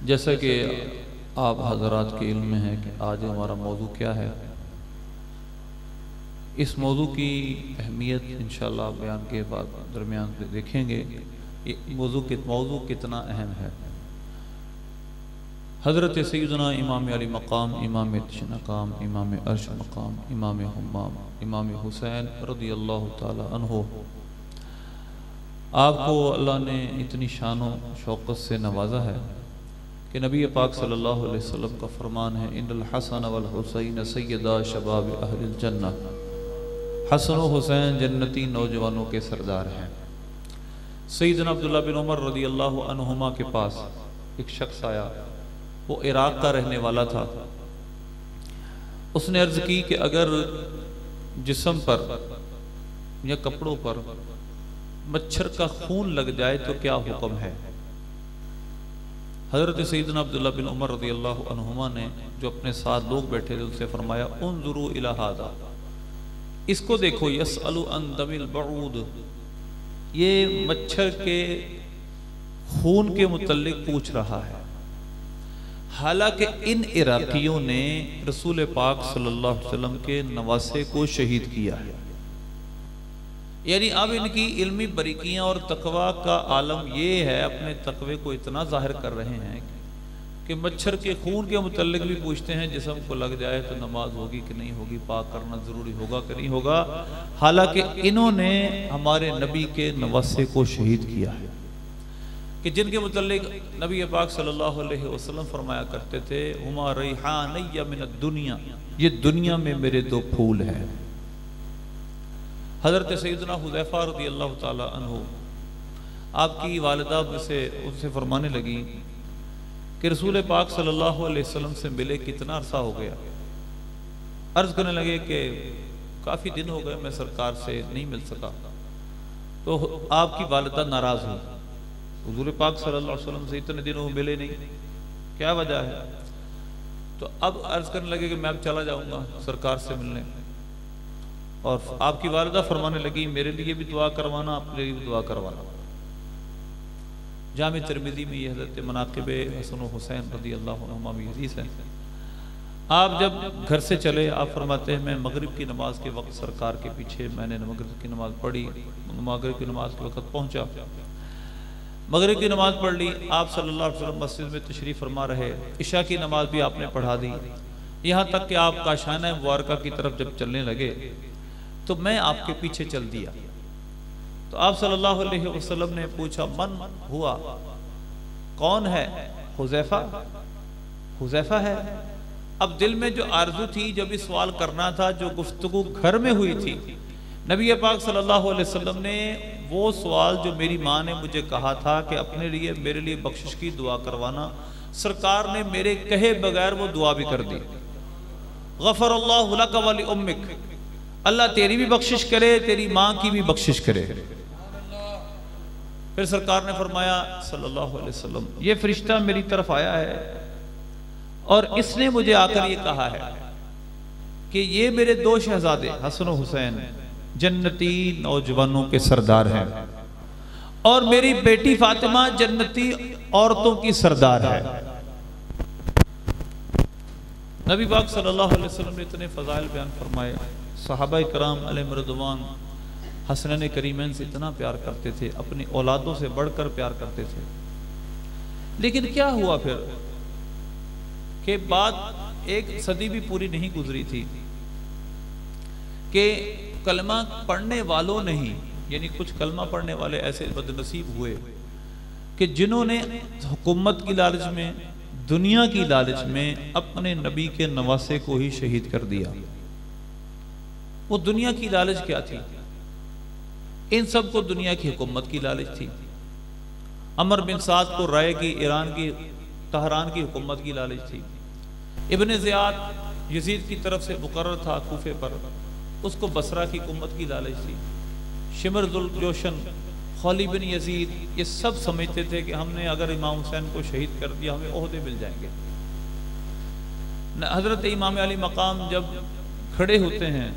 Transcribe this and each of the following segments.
جیسا کہ آپ حضرات کے علم میں ہے کہ آج ہمارا موضوع کیا ہے، اس موضوع کی اہمیت انشاءاللہ بیان کے بعد درمیان پہ دیکھیں گے یہ موضوع کتنا اہم ہے۔ حضرت سیدنا امام علی مقام، امام تشنقام، امام عرش مقام، امام حمام، امام حسین رضی اللہ تعالی عنہ، آپ کو اللہ نے اتنی شان و شوقت سے نوازا ہے کہ نبی پاک صلی اللہ علیہ وسلم کا فرمان ہے ان الحسن والحسین سیدا شباب اہل الجنہ، حسن و حسین جنتی نوجوانوں کے سردار ہیں۔ سیدنا عبداللہ بن عمر رضی اللہ عنہما کے پاس ایک شخص آیا، وہ عراق کا رہنے والا تھا۔ اس نے عرض کی کہ اگر جسم پر یا کپڑوں پر مچھر کا خون لگ جائے تو کیا حکم ہے؟ حضرت سیدنا عبداللہ بن عمر رضی اللہ عنہما نے جو اپنے ساتھ لوگ بیٹھے تھے ان سے فرمایا انظروا الی ھذا، اس کو دیکھو، یسأل عن دم البعود، یہ مچھر کے خون کے متعلق پوچھ رہا ہے۔ حالانکہ ان عراقیوں نے رسول پاک صلی اللہ علیہ وسلم کے نواسے کو شہید کیا ہے، یعنی اب ان کی علمی باریکیاں اور تقوی کا عالم یہ ہے، اپنے تقوی کو اتنا ظاہر کر رہے ہیں کہ مچھر کے خون کے متعلق بھی پوچھتے ہیں جسم کو لگ جائے تو نماز ہوگی کہ نہیں ہوگی، پاک کرنا ضروری ہوگا کہ نہیں ہوگا، حالانکہ انہوں نے ہمارے نبی کے نواسے کو شہید کیا ہے کہ جن کے متعلق نبی پاک صلی اللہ علیہ وسلم فرمایا کرتے تھے ہما ریحانی من الدنیا، یہ دنیا میں میرے دو پھول ہیں۔ حضرت سیدنا حذیفہ رضی اللہ تعالی عنہ، آپ کی والدہ ان سے فرمانے لگی کہ رسول پاک صلی اللہ علیہ وسلم سے ملے کتنا عرصہ ہو گیا؟ عرض کرنے لگے کہ کافی دن ہو گئے، میں سرکار سے نہیں مل سکا۔ تو آپ کی والدہ ناراض ہوئی، حضور پاک صلی اللہ علیہ وسلم سے اتنے دنوں ملے نہیں، کیا وجہ ہے؟ تو اب عرض کرنے لگے کہ میں اب چلا جاؤں گا سرکار سے ملنے، اور آپ کی والدہ فرمانے لگی میرے لیے بھی دعا کروانا، آپ کے لیے بھی دعا کروانا۔ جامع ترمذی میں یہ حضرت مناقب حسن و حسین رضی اللہ عنہما بھی حدیث ہے۔ آپ جب گھر سے چلے، آپ فرماتے ہیں میں مغرب کی نماز کے وقت سرکار کے پیچھے میں نے مغرب کی نماز پڑھی، مغرب کی نماز کے وقت پہنچا، مغرب کی نماز پڑھ لی، آپ صلی اللہ علیہ وسلم مسجد میں تشریف فرما رہے، عشاء کی نماز بھی آپ نے پڑھا دی، یہاں تک کہ آپ کاشانہ مبارکہ کی طرف جب چلنے لگے تو میں آپ کے پیچھے چل دیا۔ تو آپ صلی اللہ علیہ وسلم نے پوچھا من ہوا، کون ہے؟ حذیفہ، حذیفہ ہے۔ اب دل میں جو آرزو تھی، جب اس سوال کرنا تھا، جو گفتگو گھر میں ہوئی تھی، نبی پاک صلی اللہ علیہ وسلم نے وہ سوال جو میری ماں نے مجھے کہا تھا کہ اپنے لیے میرے لیے بخشش کی دعا کروانا، سرکار نے میرے کہے بغیر وہ دعا بھی کر دی، غفر اللہ لک ولی امک، اللہ تیری بھی بخشش کرے، تیری ماں کی بھی بخشش کرے۔ پھر سرکار نے فرمایا صلی اللہ علیہ وسلم یہ فرشتہ میری طرف آیا ہے اور اس نے مجھے آ کر یہ کہا ہے کہ یہ میرے دو شہزادے حسن و حسین جنتی نوجوانوں کے سردار ہیں، اور میری بیٹی فاطمہ جنتی عورتوں کی سردار ہے۔ نبی پاک صلی اللہ علیہ وسلم نے اتنے فضائل بیان فرمائے، صحابہ کرام علیہ رضوان حسنین کریمین سے اتنا پیار کرتے تھے، اپنی اولادوں سے بڑھ کر پیار کرتے تھے۔ لیکن کیا ہوا پھر کہ بات ایک صدی بھی پوری نہیں گزری تھی کہ کلمہ پڑھنے والوں نہیں، یعنی کچھ کلمہ پڑھنے والے ایسے بد نصیب ہوئے کہ جنہوں نے حکومت کی لالچ میں، دنیا کی لالچ میں اپنے نبی کے نواسے کو ہی شہید کر دیا۔ وہ دنیا کی لالچ کیا تھی؟ ان سب کو دنیا کی حکومت کی لالچ تھی۔ عمر بن سعد کو رائے کی ایران کی طہران کی حکومت کی لالچ تھی۔ ابن زیاد یزید کی طرف سے مقرر تھا کوفے پر، اس کو بصرہ کی حکومت کی لالچ تھی۔ شمر ذوالجوشن، خالی بن یزید، یہ سب سمجھتے تھے کہ ہم نے اگر امام حسین کو شہید کر دیا ہمیں عہدے مل جائیں گے۔ حضرت امام علی مقام جب کھڑے ہوتے ہیں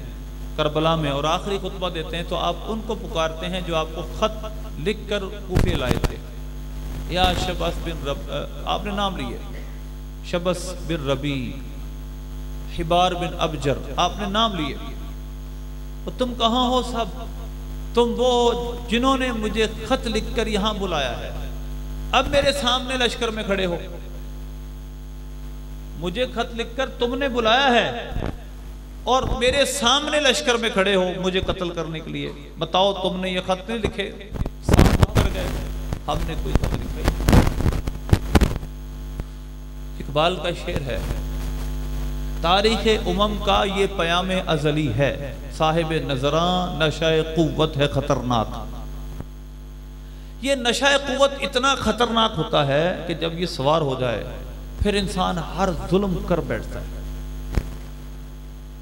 کربلا میں اور آخری خطبہ دیتے ہیں تو آپ ان کو پکارتے ہیں جو آپ کو خط لکھ کر کوفے لائے تھے، یا شبس بن رب، آپ نے نام لیے شبس بن ربی، حبار بن ابجر، آپ نے نام لیے، تم کہاں ہو سب؟ تم وہ جنہوں نے مجھے خط لکھ کر یہاں بلایا ہے، اب میرے سامنے لشکر میں کھڑے ہو، مجھے خط لکھ کر تم نے بلایا ہے اور میرے سامنے لشکر میں کھڑے ہو مجھے قتل کرنے کے لیے، بتاؤ تم نے یہ خط نہیں لکھے؟ سامنے اتر گئے، ہم نے کوئی خط لکھا۔ اقبال کا شعر ہے، تاریخ امم کا یہ پیام ازلی ہے، صاحب نظراں نشہ قوت ہے خطرناک۔ یہ نشہ قوت اتنا خطرناک ہوتا ہے کہ جب یہ سوار ہو جائے پھر انسان ہر ظلم کر بیٹھتا ہے،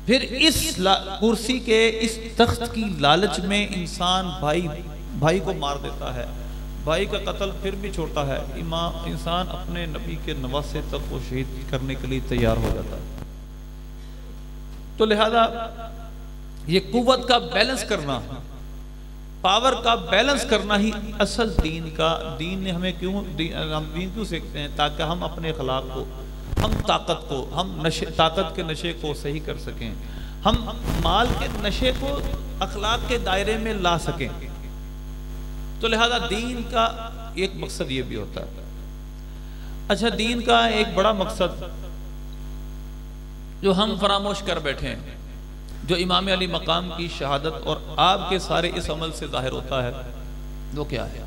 پھر اس کرسی کے اس تخت کی لالچ میں انسان بھائی کو مار دیتا ہے، بھائی کا قتل پھر بھی چھوڑتا ہے، انسان اپنے نبی کے نواسے تک کو شہید کرنے کے لیے تیار ہو جاتا ہے۔ تو لہذا یہ قوت کا بیلنس کرنا، پاور کا بیلنس کرنا ہی اصل دین کا، دین نے ہمیں ہم دین کیوں سیکھتے ہیں؟ تاکہ ہم اپنے اخلاق کو، ہم طاقت کو، ہم طاقت کے نشے کو صحیح کر سکیں، ہم مال کے نشے کو اخلاق کے دائرے میں لا سکیں۔ تو لہذا دین کا ایک مقصد یہ بھی ہوتا ہے۔ اچھا، دین کا ایک بڑا مقصد جو ہم فراموش کر بیٹھے ہیں، جو امام علی مقام کی شہادت اور آپ کے سارے اس عمل سے ظاہر ہوتا ہے، وہ کیا ہے؟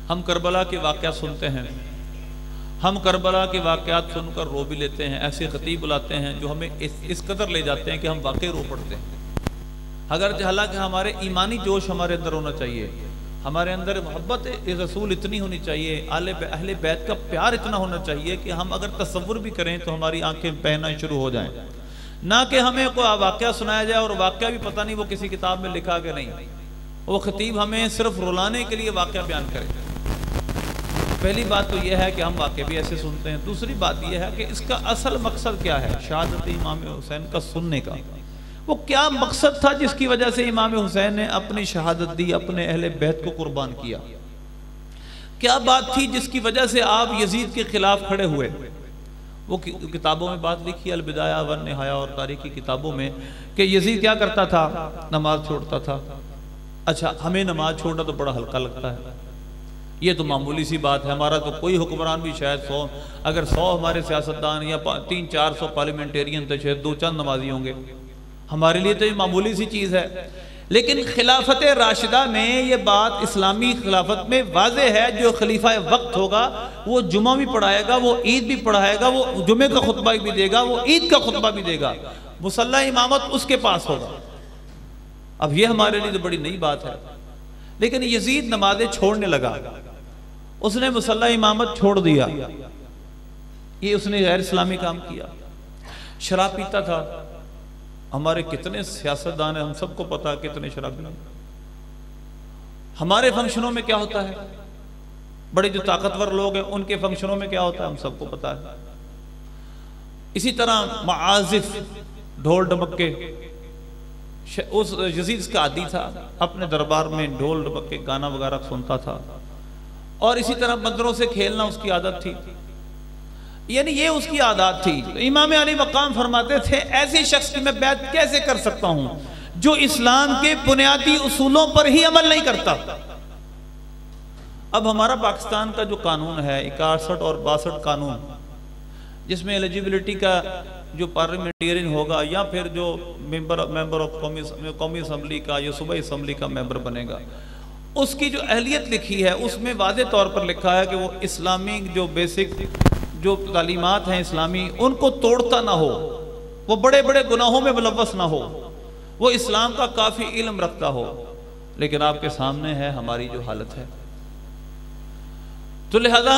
ہم کربلا کے واقعات سنتے ہیں، ہم کربلا کے واقعات سن کر رو بھی لیتے ہیں، ایسے خطیب بلاتے ہیں جو ہمیں اس قدر لے جاتے ہیں کہ ہم واقعی رو پڑتے ہیں، حالانکہ ہمارے ایمانی جوش ہمارے اندر ہونا چاہیے، ہمارے اندر محبت رسول اتنی ہونی چاہیے، اہل بیت کا پیار اتنا ہونا چاہیے کہ ہم اگر تصور بھی کریں تو ہماری آنکھیں بہنا شروع ہو جائیں، نہ کہ ہمیں کوئی واقعہ سنایا جائے اور واقعہ بھی پتہ نہیں وہ کسی کتاب میں لکھا کہ نہیں، وہ خطیب ہمیں صرف رلانے کے لیے واقعہ بیان کرے۔ پہلی بات تو یہ ہے کہ ہم واقعہ بھی ایسے سنتے ہیں، دوسری بات یہ ہے کہ اس کا اصل مقصد کیا ہے؟ شہادت امام حسین کا سننے کا وہ کیا مقصد تھا جس کی وجہ سے امام حسین نے اپنی شہادت دی، اپنے اہل بیت کو قربان کیا؟ کیا بات تھی جس کی وجہ سے آپ یزید کے خلاف کھڑے ہوئے؟ وہ کتابوں میں بات لکھی، البدایہ والنہایہ اور تاریخی کتابوں میں، کہ یزید کیا کرتا تھا؟ نماز چھوڑتا تھا۔ اچھا، ہمیں نماز چھوڑنا تو بڑا ہلکا لگتا ہے، یہ تو معمولی سی بات ہے، ہمارا تو کوئی حکمران بھی شاید 100 اگر 100 ہمارے سیاستدان یا 300-400 پارلیمنٹیرین تو شاید 2 نمازی ہوں گے، ہمارے لیے تو یہ معمولی سی چیز ہے۔ لیکن خلافت راشدہ میں یہ بات اسلامی خلافت میں واضح ہے، جو خلیفہ وقت ہوگا وہ جمعہ بھی پڑھائے گا، وہ عید بھی پڑھائے گا، وہ جمعہ کا خطبہ بھی دے گا، وہ عید کا خطبہ بھی دے گا، مصلی امامت اس کے پاس ہوگا۔ اب یہ ہمارے لیے تو بڑی نئی بات ہے، لیکن یزید نمازیں چھوڑنے لگا، اس نے مصلی امامت چھوڑ دیا، یہ اس نے غیر اسلامی کام کیا۔ شراب پیتا تھا، ہمارے کتنے سیاستدان ہیں، ہم سب کو پتا کتنے شرابی ہیں۔ ہمارے فنکشنوں میں کیا ہوتا ہے، بڑے جو طاقتور لوگ ہیں ان کے فنکشنوں میں کیا ہوتا ہے ہم سب کو پتا ہے۔ اسی طرح معازف، ڈھول ڈمکے، اس یزید اس کا عادی تھا، اپنے دربار میں ڈھول ڈمکے گانا وغیرہ سنتا تھا، اور اسی طرح مندروں سے کھیلنا اس کی عادت تھی، یعنی یہ اس کی عادات تھی۔ امام علی مقام فرماتے تھے ایسے شخص کی میں بیعت کیسے کر سکتا ہوں جو اسلام کے بنیادی اصولوں پر ہی عمل نہیں کرتا۔ اب ہمارا پاکستان کا جو قانون ہے 61 اور 62 قانون، جس میں ایلیجیبلٹی کا جو پارلیمنٹیرین ہوگا یا پھر جو ممبر آف قومی اسمبلی کا یا صوبائی اسمبلی کا ممبر بنے گا، اس کی جو اہلیت لکھی ہے اس میں واضح طور پر لکھا ہے کہ وہ اسلامی جو بیسک جو تعلیمات ہیں اسلامی ان کو توڑتا نہ ہو، وہ بڑے بڑے گناہوں میں ملوث نہ ہو، وہ اسلام کا کافی علم رکھتا ہو۔ لیکن آپ کے سامنے ہے ہماری جو حالت ہے۔ تو لہذا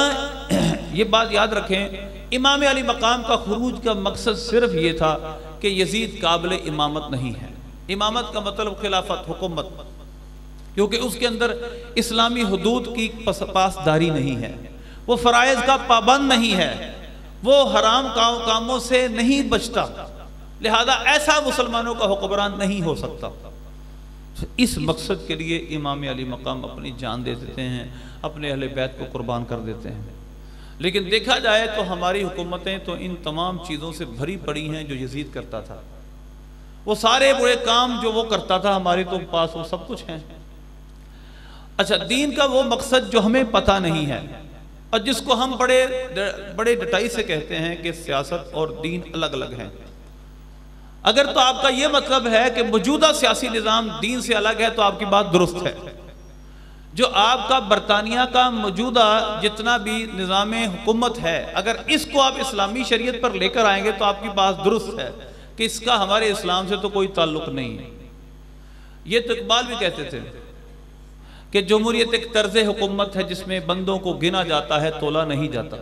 یہ بات یاد رکھیں، امام علی مقام کا خروج کا مقصد صرف یہ تھا کہ یزید قابل امامت نہیں ہے۔ امامت کا مطلب خلافت، حکومت، کیونکہ اس کے اندر اسلامی حدود کی پاسداری نہیں ہے، وہ فرائض کا پابند نہیں ہے، وہ حرام کاموں سے نہیں بچتا، لہذا ایسا مسلمانوں کا حکمران نہیں ہو سکتا۔ اس مقصد کے لیے امام علی مقام اپنی جان دے دیتے ہیں، اپنے اہل بیت کو قربان کر دیتے ہیں۔ لیکن دیکھا جائے تو ہماری حکومتیں تو ان تمام چیزوں سے بھری پڑی ہیں جو یزید کرتا تھا. وہ سارے برے کام جو وہ کرتا تھا ہمارے تو پاس وہ سب کچھ ہیں. اچھا، دین کا وہ مقصد جو ہمیں پتہ نہیں ہے اور جس کو ہم بڑے ڈٹائی سے کہتے ہیں کہ سیاست اور دین الگ الگ ہیں. اگر تو آپ کا یہ مطلب ہے کہ موجودہ سیاسی نظام دین سے الگ ہے تو آپ کی بات درست ہے. جو آپ کا برطانیہ کا موجودہ جتنا بھی نظام حکومت ہے، اگر اس کو آپ اسلامی شریعت پر لے کر آئیں گے تو آپ کی بات درست ہے کہ اس کا ہمارے اسلام سے تو کوئی تعلق نہیں ہے. یہ تو اقبال بھی کہتے تھے کہ جمہوریت ایک طرز حکومت ہے جس میں بندوں کو گنا جاتا ہے، تولا نہیں جاتا.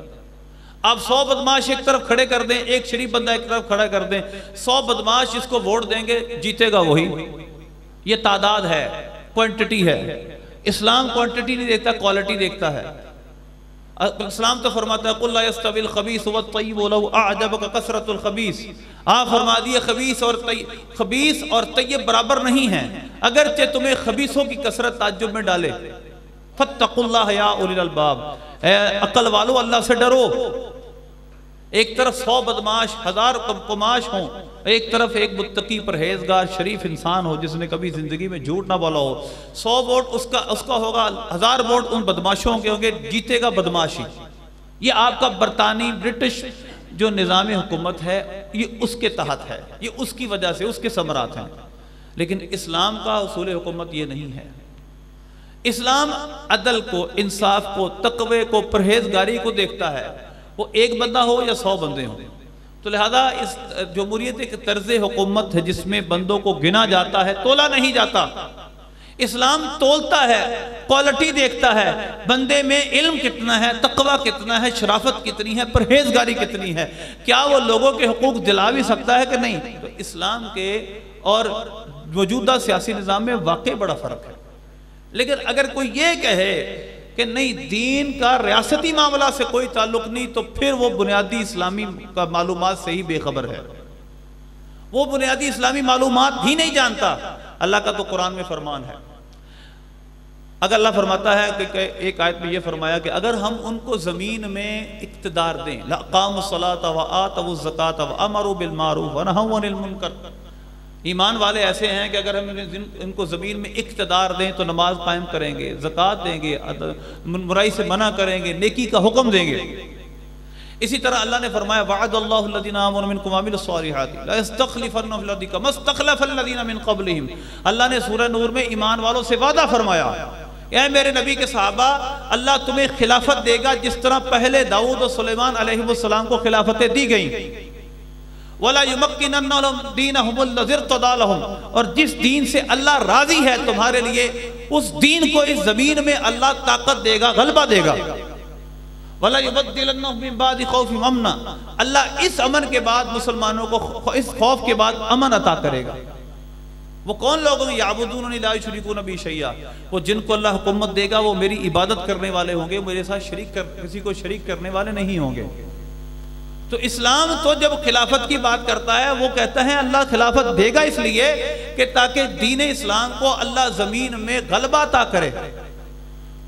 آپ 100 بدماش ایک طرف کھڑے کر دیں، ایک شریف بندہ ایک طرف کھڑا کر دیں، 100 بدماش جس کو ووٹ دیں گے جیتے گا وہی. یہ تعداد ہے، کوانٹٹی ہے. اسلام کوانٹٹی نہیں دیکھتا، کوالٹی دیکھتا ہے. اسلام تو فرماتا ہے قُلْ لَا يَسْتَوِي الْخَبِيثُ وَالطَّيِّبُ وَلَوْ أَعْجَبَكَ كَثْرَةُ الْخَبِيثِ. آپ فرما دیے خبیث اور طیب برابر نہیں ہیں، اگرچہ تمہیں خبیثوں کی کثرت تعجب میں ڈالے. فَاتَّقُوا اللَّهَ يَا أُولِي الْأَلْبَابِ، اے عقل والو اللہ سے ڈرو. ایک طرف 100 بدماش 1000 قماش ہوں، ایک طرف ایک متقی پرہیزگار شریف انسان ہو جس نے کبھی زندگی میں جھوٹ نہ بولا ہو. 100 ووٹ اس کا ہوگا، 1000 ووٹ ان بدماشوں کے ہوں گے، جیتے گا بدماشی. یہ آپ کا برطانوی برٹش جو نظام حکومت ہے یہ اس کے تحت ہے، یہ اس کی وجہ سے اس کے ثمرات ہیں. لیکن اسلام کا اصول حکومت یہ نہیں ہے. اسلام عدل کو، انصاف کو، تقوی کو، پرہیزگاری کو دیکھتا ہے، وہ ایک بندہ ہو یا 100 بندے ہوں. تو لہذا اس جمہوریت ایک طرز حکومت ہے جس میں بندوں کو گنا جاتا ہے، تولا نہیں جاتا. اسلام تولتا ہے، کوالٹی دیکھتا ہے، بندے میں علم کتنا ہے، تقوی کتنا ہے، شرافت کتنی ہے، پرہیزگاری کتنی ہے، کیا وہ لوگوں کے حقوق دلا بھی سکتا ہے کہ نہیں. تو اسلام کے اور موجودہ سیاسی نظام میں واقعی بڑا فرق ہے. لیکن اگر کوئی یہ کہے کہ نہیں دین کا ریاستی معاملہ سے کوئی تعلق نہیں، تو پھر وہ بنیادی اسلامی معلومات سے ہی بے خبر ہے. وہ بنیادی اسلامی معلومات ہی نہیں جانتا. اللہ کا تو قرآن میں فرمان ہے. اگر اللہ فرماتا ہے کہ ایک آیت میں یہ فرمایا کہ اگر ہم ان کو زمین میں اقتدار دیں، لَأَقَامُوا الصَّلَاةَ وَآتَوُا الزَّكَاةَ وَأَمَرُوا بِالْمَعْرُوفِ وَنَهَوْا عَنِ الْمُنكَرِ. ایمان والے ایسے ہیں کہ اگر ہم ان کو زمین میں اقتدار دیں تو نماز قائم کریں گے، زکوٰۃ دیں گے، برائی سے منع کریں گے، نیکی کا حکم دیں گے. اسی طرح اللہ نے فرمایا وعد اللہ الذین آمنوا منکم وعملوا الصالحات لا یستخلفنهم فی الارض کما استخلف الذین من قبلہم. اللہ نے سورہ نور میں ایمان والوں سے وعدہ فرمایا، اے میرے نبی کے صحابہ، اللہ تمہیں خلافت دے گا جس طرح پہلے داؤد و سلیمان علیہ السلام کو خلافتیں دی گئیں. وَلَا يُمَكِّنَنَّ لَهُمْ دِينَهُمُ الَّذِي ارْتَضَىٰ لَهُمْ. اور جس دین سے اللہ راضی ہے تمہارے لیے، اس دین کو اس زمین میں اللہ طاقت دے گا، غلبہ دے گا. وَلَا يُبَدِّلَنَّهُمْ مِن بَعْدِ خَوْفِهِمْ أَمْنًا. اللہ اس امن کے بعد مسلمانوں کو اس خوف کے بعد امن عطا کرے گا. وہ کون لوگ ہیں؟ یعبدوننی لا یشرکون بی شیئا. وہ جن کو اللہ حکومت دے گا وہ میری عبادت کرنے والے ہوں گے، میرے ساتھ کسی کو شریک کرنے والے نہیں ہوں گے. تو اسلام تو جب خلافت کی بات کرتا ہے وہ کہتا ہے اللہ خلافت دے گا اس لیے کہ تاکہ دین اسلام کو اللہ زمین میں غلبہ عطا کرے.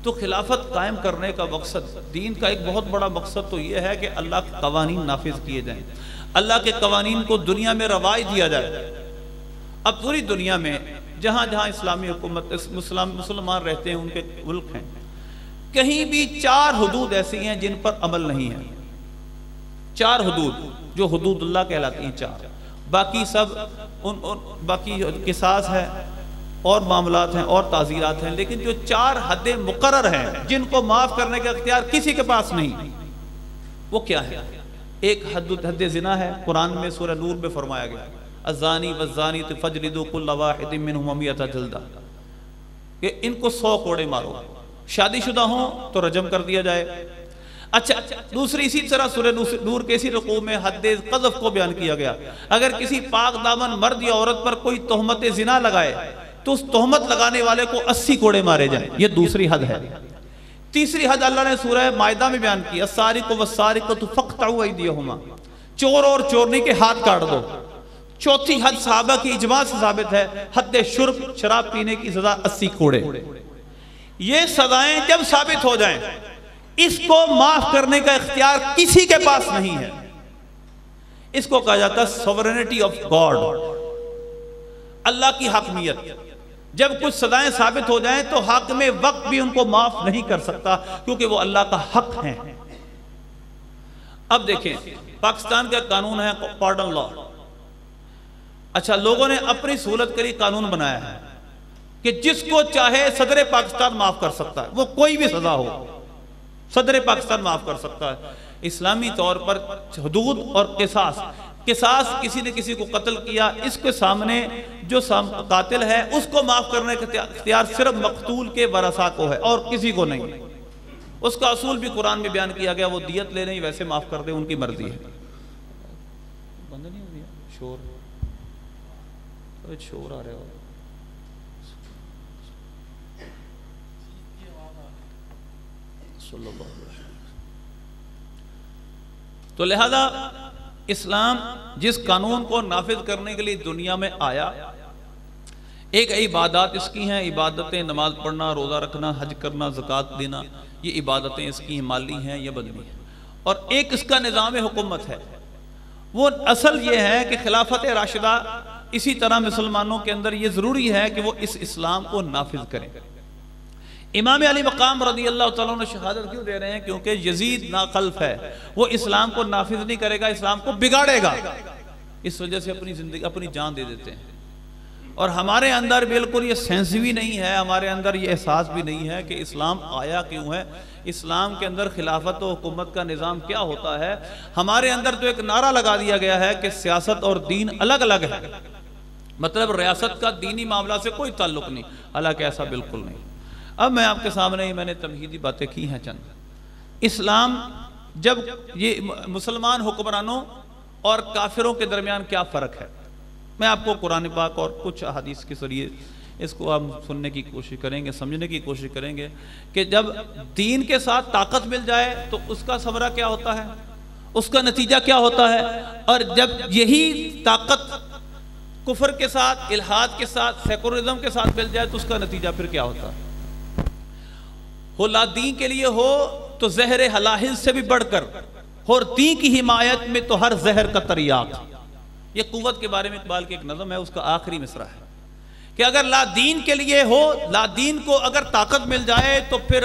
تو خلافت قائم کرنے کا مقصد، دین کا ایک بہت بڑا مقصد تو یہ ہے کہ اللہ کے قوانین نافذ کیے جائیں، اللہ کے قوانین کو دنیا میں رواج دیا جائے. اب پوری دنیا میں جہاں جہاں اسلامی حکومت مسلمان رہتے ہیں، ان کے ملک ہیں، کہیں بھی 4 حدود ایسی ہیں جن پر عمل نہیں ہے. 4 حدود جو حدود اللہ کہلاتی ہیں 4. باقی سب باقی قصاص ہے اور معاملات ہیں اور تعزیرات ہیں، لیکن جو 4 حدیں مقرر ہیں جن کو معاف کرنے کا اختیار کسی کے پاس نہیں، وہ کیا ہے؟ ایک حد زنا ہے، قرآن میں سورہ نور میں فرمایا گیا الزانی والزانیۃ فاجلدوا کل واحد منہما 100 جلدہ، کہ ان کو 100 کوڑے مارو. شادی شدہ ہوں تو رجم کر دیا جائے. اچھا، دوسری اسی طرح سورہ نور کے اسی رکوع میں حد قذف کو بیان کیا گیا. اگر کسی پاک دامن مرد یا عورت پر کوئی تہمت زنا لگائے تو اس تہمت لگانے والے کو 80 کوڑے مارے جائیں. یہ دوسری حد ہے. تیسری حد اللہ نے سورہ مائدہ میں بیان کی السارق والسارقۃ فاقطعوا ایدیہما، چور اور چورنی کے ہاتھ کاٹ دو. چوتھی حد صحابہ کی اجماع سے ثابت ہے، حد شرب، شراب پینے کی سزا 80 کوڑے. یہ سزائیں جب ثابت ہو جائیں اس کو معاف کرنے کا اختیار کسی کے پاس نہیں ہے. اس کو کہا جاتا ہے سوورینٹی آف گاڈ، اللہ کی حاکمیت. جب کچھ سزائیں ثابت ہو جائیں تو حاکم وقت بھی ان کو معاف نہیں کر سکتا، کیونکہ وہ اللہ کا حق ہیں. اب دیکھیں پاکستان کا قانون ہے پارڈن لا. اچھا، لوگوں نے اپنی سہولت کے لیے قانون بنایا ہے کہ جس کو چاہے صدر پاکستان معاف کر سکتا ہے، وہ کوئی بھی سزا ہو صدر پاکستان معاف کر سکتا ہے. اسلامی طور پر حدود اور قصاص کسی نے کسی کو قتل کیا، اس کے سامنے جو قاتل ہے اس کو معاف کرنے کا اختیار صرف مقتول کے ورثاء کو ہے اور کسی کو نہیں. اس کا اصول بھی قرآن میں بیان کیا گیا، وہ دیت لے نہیں ویسے معاف کر دیں، ان کی مرضی ہے. بند نہیں ہو گیا شور آ رہا ہو. تو لہذا اسلام جس قانون کو نافذ کرنے کے لیے دنیا میں آیا، ایک عبادات اس کی ہیں، عبادتیں نماز پڑھنا، روزہ رکھنا، حج کرنا، زکوٰۃ دینا، یہ عبادتیں اس کی مالی ہیں یا بدنی ہیں. اور ایک اس کا نظام حکومت ہے. وہ اصل یہ ہے کہ خلافت راشدہ، اسی طرح مسلمانوں کے اندر یہ ضروری ہے کہ وہ اس اسلام کو نافذ کریں. امام علی مقام رضی اللہ تعالیٰ نے شہادت کیوں دے رہے ہیں؟ کیونکہ یزید ناخلف ہے، وہ اسلام کو نافذ نہیں کرے گا، اسلام کو بگاڑے گا. اس وجہ سے اپنی زندگی، اپنی جان دے دیتے ہیں. اور ہمارے اندر بالکل یہ سینس بھی نہیں ہے، ہمارے اندر یہ احساس بھی نہیں ہے کہ اسلام آیا کیوں ہے، اسلام کے اندر خلافت و حکومت کا نظام کیا ہوتا ہے. ہمارے اندر تو ایک نعرہ لگا دیا گیا ہے کہ سیاست اور دین الگ الگ ہے، مطلب ریاست کا دینی معاملہ سے کوئی تعلق نہیں، حالانکہ ایسا بالکل نہیں. اب میں آپ کے سامنے میں نے تمہیدی باتیں کی ہیں چند. اسلام جب یہ مسلمان حکمرانوں اور کافروں کے درمیان کیا فرق ہے، میں آپ کو قرآن پاک اور کچھ احادیث کے ذریعے اس کو ہم سننے کی کوشش کریں گے، سمجھنے کی کوشش کریں گے کہ جب دین کے ساتھ طاقت مل جائے تو اس کا ثمرہ کیا ہوتا ہے، اس کا نتیجہ کیا ہوتا ہے، اور جب یہی طاقت کفر کے ساتھ، الحاد کے ساتھ، سیکولرزم کے ساتھ مل جائے تو اس کا نتیجہ پھر کیا ہوتا ہے. ہو لا دین کے لیے ہو تو زہر حلاہل سے بھی بڑھ کر، اور دین کی حمایت میں تو ہر زہر کا تریاق. یہ قوت کے بارے میں اقبال کی ایک نظم ہے، اس کا آخری مصرع ہے کہ اگر لا دین کے لیے ہو، لا دین کو اگر طاقت مل جائے تو پھر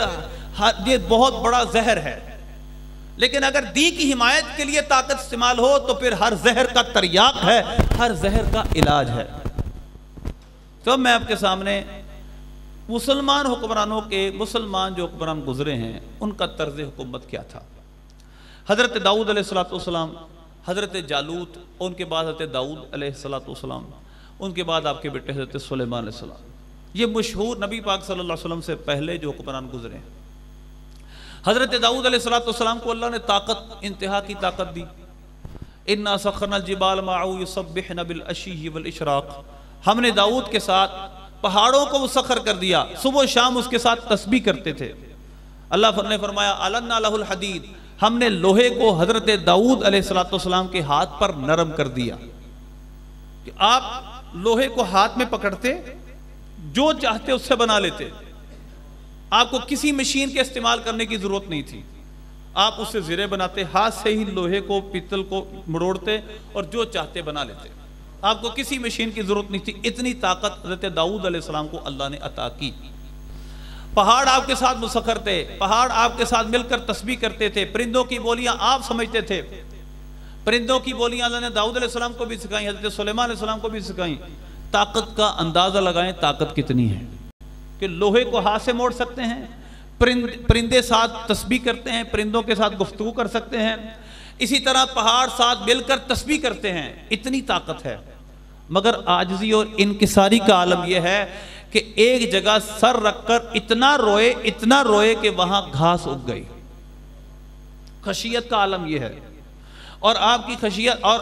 یہ بہت بڑا زہر ہے، لیکن اگر دین کی حمایت کے لیے طاقت استعمال ہو تو پھر ہر زہر کا تریاق ہے، ہر زہر کا علاج ہے. تو میں آپ کے سامنے مسلمان حکمرانوں کے، مسلمان جو حکمران گزرے ہیں ان کا طرز حکومت کیا تھا. حضرت داؤد علیہ السلام، حضرت جالوت، ان کے بعد حضرت داؤد علیہ السلام، ان کے بعد آپ کے بیٹے حضرت سلیمان علیہ السلام. یہ مشہور نبی پاک صلی اللہ علیہ وسلم سے پہلے جو حکمران گزرے ہیں. حضرت داؤد علیہ السلام کو اللہ نے طاقت، انتہا کی طاقت دی. اِنَّا سَخَّرْنَا الْجِبَالَ مَعَهُ يُسَبِّحْنَ بِالْعَشِيِّ وَالْإِشْرَاقِ، ہم نے داؤد کے ساتھ پہاڑوں کو مسخر کر دیا، صبح و شام اس کے ساتھ تسبیح کرتے تھے. اللہ نے فرمایا أَلَنَّا لَهُ الْحَدِيدِ، ہم نے لوہے کو حضرت داؤد علیہ السلام کے ہاتھ پر نرم کر دیا کہ آپ لوہے کو ہاتھ میں پکڑتے، جو چاہتے اس سے بنا لیتے. آپ کو کسی مشین کے استعمال کرنے کی ضرورت نہیں تھی، آپ اس سے زرے بناتے، ہاتھ سے ہی لوہے کو، پیتل کو مروڑتے اور جو چاہتے بنا لیتے. آپ کو کسی مشین کی ضرورت نہیں تھی. اتنی طاقت حضرت داؤد علیہ السلام کو اللہ نے عطا کی. پہاڑ آپ کے ساتھ مسخر تھے، پہاڑ آپ کے ساتھ مل کر تسبیح کرتے تھے. پرندوں کی بولیاں آپ سمجھتے تھے، پرندوں کی بولیاں اللہ نے داؤد علیہ السلام کو بھی سکھائیں، حضرت سلیمان علیہ السلام کو بھی سکھائیں. طاقت کا اندازہ لگائیں طاقت کتنی ہے کہ لوہے کو ہاتھ سے موڑ سکتے ہیں، پرندے ساتھ تسبیح کرتے ہیں، پرندوں کے ساتھ گفتگو کر سکتے ہیں، اسی طرح پہاڑ ساتھ مل کر تسبیح کرتے ہیں. اتنی طاقت ہے. مگر عاجزی اور انکساری کا عالم یہ ہے کہ ایک جگہ سر رکھ کر اتنا روئے کہ وہاں گھاس اگ گئی. خشیت کا عالم یہ ہے. اور آپ کی خشیت اور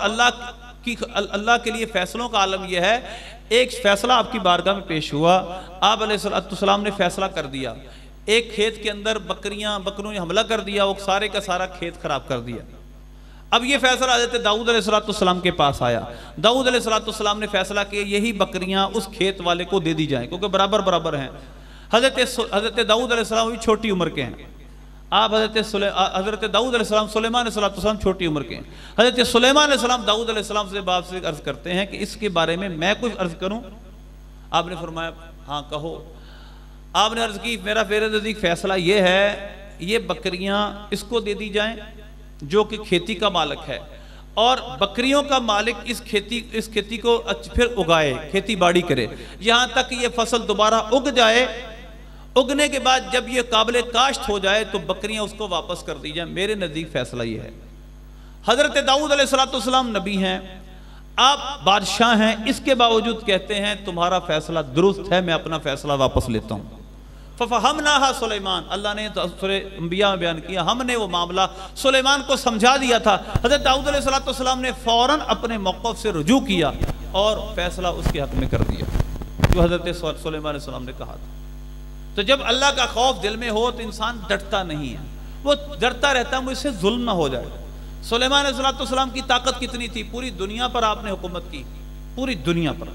اللہ کے لیے فیصلوں کا عالم یہ ہے. ایک فیصلہ آپ کی بارگاہ میں پیش ہوا، آپ علیہ السلام نے فیصلہ کر دیا. ایک کھیت کے اندر بکروں نے حملہ کر دیا، وہ سارے کا سارا کھیت خراب کر دیا. اب یہ فیصلہ حضرت داؤد علیہ السلام کے پاس آیا. داؤد علیہ السلام نے فیصلہ کیا یہی بکریاں اس کھیت والے کو دے دی جائیں، کیونکہ برابر ہیں. حضرت داؤد علیہ السلام بھی چھوٹی عمر کے ہیں. آپ حضرت داؤد علیہ السلام، سلیمان علیہ السلام چھوٹی عمر کے ہیں. حضرت سلیمان علیہ السلام داؤد علیہ السلام سے باپ سے عرض کرتے ہیں کہ اس کے بارے میں کچھ عرض کروں؟ آپ نے فرمایا ہاں کہو. آپ نے عرض کی میرا میرے نزدیک فیصلہ یہ ہے، یہ بکریاں اس کو دے دی جائیں جو کہ کھیتی کا مالک ہے، اور بکریوں کا مالک اس کھیتی کو پھر اگائے، کھیتی باڑی کرے یہاں تک یہ فصل دوبارہ اگ جائے. اگنے کے بعد جب یہ قابل کاشت ہو جائے تو بکریاں اس کو واپس کر دی جائیں. میرے نزدیک فیصلہ یہ ہے. حضرت داؤد علیہ السلام نبی ہیں، آپ بادشاہ ہیں، اس کے باوجود کہتے ہیں تمہارا فیصلہ درست ہے، میں اپنا فیصلہ واپس لیتا ہوں. فَفَهَمْنَاهَا سلیمان، اللہ نے سورہ انبیاء میں بیان کیا، ہم نے وہ معاملہ سلیمان کو سمجھا دیا تھا. حضرت داؤد علیہ السلام نے فوراً اپنے موقف سے رجوع کیا اور فیصلہ اس کے حق میں کر دیا جو حضرت سلیمان علیہ السلام نے کہا تھا. تو جب اللہ کا خوف دل میں ہو تو انسان ڈرتا نہیں ہے، وہ ڈرتا رہتا مجھ سے ظلم نہ ہو جائے. سلیمان علیہ السلام کی طاقت کتنی تھی؟ پوری دنیا پر آپ نے حکومت کی، پوری دنیا پر.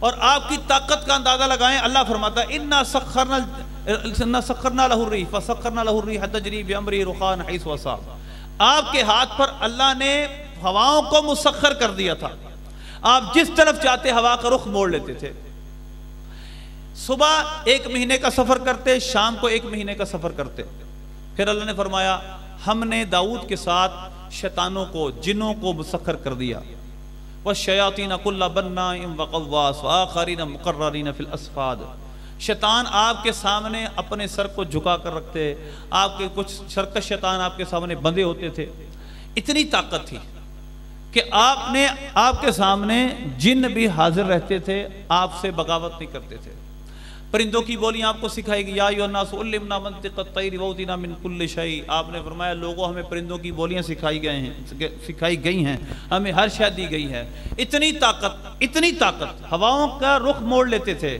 اور آپ کی طاقت کا اندازہ لگائیں، اللہ فرماتا ہے اِنَّا سَخَّرْنَا لَهُ الرِّيحَ فَسَخَّرْنَا لَهُ الرِّيحَ تَجْرِي بِأَمْرِهِ رُخَاءً حَيْثُ أَصَابَ. آپ کے ہاتھ پر اللہ نے ہواؤں کو مسخر کر دیا تھا، آپ جس طرف چاہتے ہوا کا رخ موڑ لیتے تھے. صبح 1 مہینے کا سفر کرتے، شام کو 1 مہینے کا سفر کرتے. پھر اللہ نے فرمایا ہم نے داؤد کے ساتھ شیطانوں کو، جنوں کو مسخر کر دیا. وَالشَّيَاطِينَ كُلَّ بَنَّاءٍ وَغَوَّاصٍ وَآخَرِينَ مُقَرَّنِينَ فِي الْأَصْفَادِ. شیطان آپ کے سامنے اپنے سر کو جھکا کر رکھتے، آپ کے کچھ سرکش شیطان آپ کے سامنے بندھے ہوتے تھے. اتنی طاقت تھی کہ آپ کے سامنے جن بھی حاضر رہتے تھے، آپ سے بغاوت نہیں کرتے تھے. پرندوں کی بولیاں آپ کو سکھائی گئی، یا ایھا الناس علمنا منطق الطیر واوتینا من کل شیء. آپ نے فرمایا لوگوں ہمیں پرندوں کی بولیاں سکھائی گئی ہیں، ہمیں ہر شے دی گئی ہے. اتنی طاقت، ہواؤں کا رخ موڑ لیتے تھے.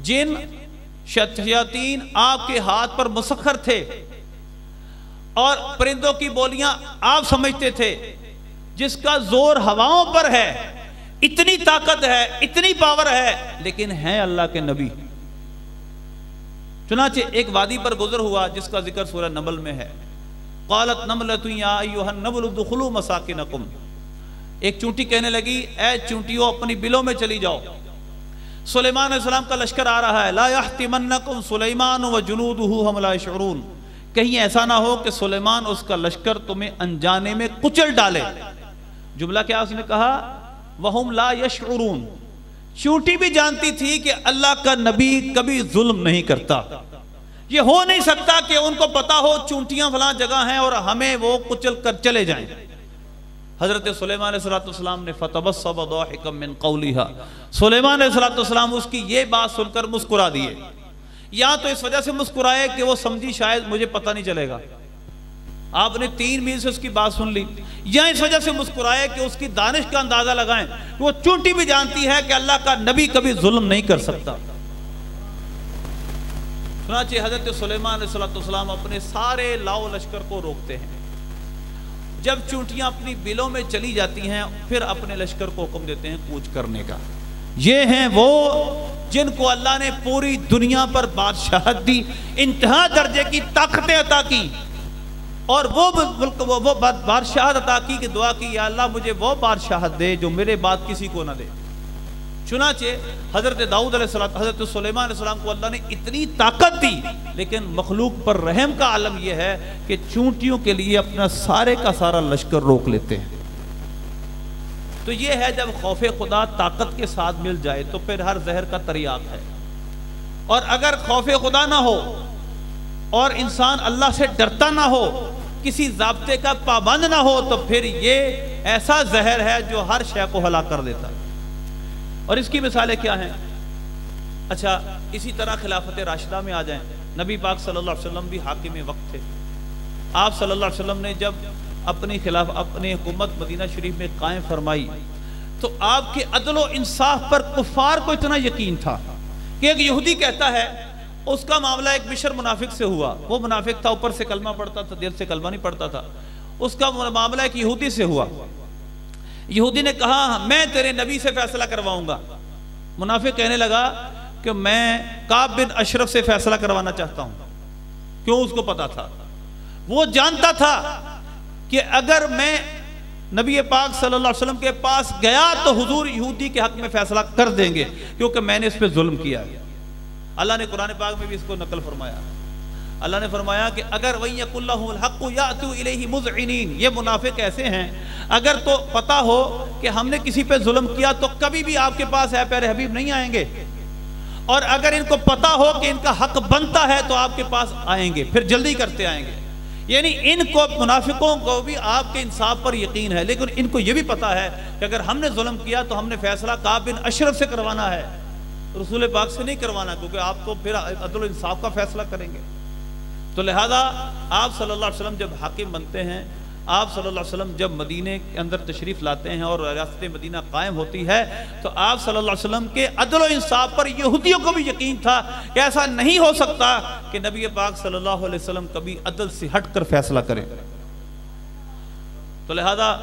جن شیاطین آپ کے ہاتھ پر مسخر تھے اور پرندوں کی بولیاں آپ سمجھتے تھے. جس کا زور ہواؤں پر ہے، اتنی طاقت ہے، اتنی پاور ہے، لیکن ہیں اللہ کے نبی. چنانچہ ایک وادی پر گزر ہوا جس کا ذکر سورہ نمل میں ہے. قالت نملۃ یا ایھا النمل ادخلوا مساکنکم. ایک چونٹی کہنے لگی اے چونٹیوں اپنی بلوں میں چلی جاؤ. سلیمان علیہ السلام کا لشکر آ رہا ہے. لا یحطمنکم سلیمان وجنودہ ہم لا یشعرون. کہیں ایسا نہ ہو کہ سلیمان اس کا لشکر تمہیں انجانے میں کچل ڈالے. جملہ کیا اس نے کہا؟ وہم لا یشعرون. چونٹی بھی جانتی تھی کہ اللہ کا نبی کبھی ظلم نہیں کرتا. یہ ہو نہیں سکتا کہ ان کو پتا ہو چونٹیاں فلاں جگہ ہیں اور ہمیں وہ کچل کر چلے جائیں. حضرت سلیمان علیہ السلام نے فتبسم ضاحکا من قولها. سلیمان علیہ السلام اس کی یہ بات سن کر مسکرا دیے. یا تو اس وجہ سے مسکرائے کہ وہ سمجھی شاید مجھے پتہ نہیں چلے گا، آپ نے 3 میل سے اس کی بات سن لی. یا اس وجہ سے مسکرائے کہ اس کی دانش کا اندازہ لگائیں، وہ چونٹی بھی جانتی ہے کہ اللہ کا نبی کبھی ظلم نہیں کر سکتا. چنانچہ حضرت سلیمان علیہ السلام اپنے سارے لاؤ لشکر کو روکتے ہیں. جب چونٹیاں اپنی بلوں میں چلی جاتی ہیں پھر اپنے لشکر کو حکم دیتے ہیں کوچ کرنے کا. یہ ہیں وہ جن کو اللہ نے پوری دنیا پر بادشاہت دی، انتہا درجے کی طاقتیں عطا کی، اور وہ بادشاہت عطا کی کہ دعا کی یا اللہ مجھے وہ بادشاہت دے جو میرے بعد کسی کو نہ دے. چنانچہ حضرت داؤد علیہ السلام، حضرت سلیمان علیہ السلام کو اللہ نے اتنی طاقت دی، لیکن مخلوق پر رحم کا عالم یہ ہے کہ چونٹیوں کے لیے اپنا سارے کا سارا لشکر روک لیتے ہیں. تو یہ ہے جب خوف خدا طاقت کے ساتھ مل جائے تو پھر ہر زہر کا تریاق ہے. اور اگر خوف خدا نہ ہو اور انسان اللہ سے ڈرتا نہ ہو، کسی ضابطے کا پابند نہ ہو، تو پھر یہ ایسا زہر ہے جو ہر شے کو ہلاک کر دیتا ہے. اور اس کی مثالیں کیا ہیں؟ اچھا اسی طرح خلافت راشدہ میں آ جائیں. نبی پاک صلی اللہ علیہ وسلم بھی حاکم وقت تھے. آپ صلی اللہ علیہ وسلم نے جب اپنی حکومت مدینہ شریف میں قائم فرمائی تو آپ کے عدل و انصاف پر کفار کو اتنا یقین تھا کہ ایک یہودی کہتا ہے، اس کا معاملہ ایک بشر منافق سے ہوا. وہ منافق تھا، اوپر سے کلمہ پڑھتا تھا، دل سے کلمہ نہیں پڑھتا تھا. اس کا معاملہ ایک یہودی سے ہوا. یہودی نے کہا میں تیرے نبی سے فیصلہ کرواؤں گا. منافق کہنے لگا کہ میں کعب بن اشرف سے فیصلہ کروانا چاہتا ہوں. کیوں اس کو پتا تھا؟ وہ جانتا تھا کہ اگر میں نبی پاک صلی اللہ علیہ وسلم کے پاس گیا تو حضور یہودی کے حق میں فیصلہ کر دیں گے، کیونکہ میں نے اس پہ ظلم کیا ہے۔ اللہ نے قرآن پاک میں بھی اس کو نقل فرمایا، اللہ نے فرمایا کہ اگر وَإِن يَكُن لَّهُمُ الْحَقُّ يَأْتُوا إِلَيْهِ مُذْعِنِينَ، یہ منافق ایسے ہیں اگر تو پتا ہو کہ ہم نے کسی پہ ظلم کیا تو کبھی بھی آپ کے پاس اے پیارے حبیب نہیں آئیں گے، اور اگر ان کو پتا ہو کہ ان کا حق بنتا ہے تو آپ کے پاس آئیں گے، پھر جلدی کرتے آئیں گے۔ یعنی ان کو منافقوں کو بھی آپ کے انصاف پر یقین ہے، لیکن ان کو یہ بھی پتا ہے کہ اگر ہم نے ظلم کیا تو ہم نے فیصلہ کعب بن اشرف سے کروانا ہے، رسول پاک سے نہیں کروانا، کیونکہ آپ تو پھر عدل و انصاف کا فیصلہ کریں گے۔ تو لہذا آپ صلی اللہ علیہ وسلم جب حاکم بنتے ہیں، آپ صلی اللہ علیہ وسلم جب مدینہ کے اندر تشریف لاتے ہیں اور ریاست مدینہ قائم ہوتی ہے، تو آپ صلی اللہ علیہ وسلم کے عدل و انصاف پر یہودیوں کو بھی یقین تھا کہ ایسا نہیں ہو سکتا کہ نبی پاک صلی اللہ علیہ وسلم کبھی عدل سے ہٹ کر فیصلہ کریں۔ تو لہذا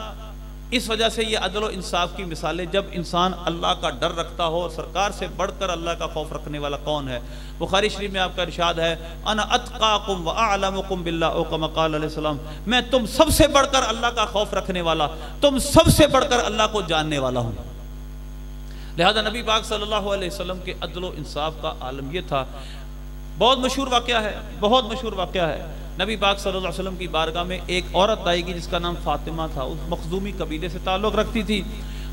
اس وجہ سے یہ عدل و انصاف کی مثالیں، جب انسان اللہ کا ڈر رکھتا ہو، سرکار سے بڑھ کر اللہ کا خوف رکھنے والا کون ہے؟ بخاری شریف میں آپ کا ارشاد ہے انا اتقاکم واعلمکم باللہ، او کما قال علیہ السلام، میں تم سب سے بڑھ کر اللہ کا خوف رکھنے والا، تم سب سے بڑھ کر اللہ کو جاننے والا ہوں۔ لہذا نبی پاک صلی اللہ علیہ وسلم کے عدل و انصاف کا عالم یہ تھا۔ بہت مشہور واقعہ ہے، بہت مشہور واقعہ ہے، نبی پاک صلی اللہ علیہ وسلم کی بارگاہ میں ایک عورت آئے گی جس کا نام فاطمہ تھا، اس مخزومی قبیلے سے تعلق رکھتی تھی۔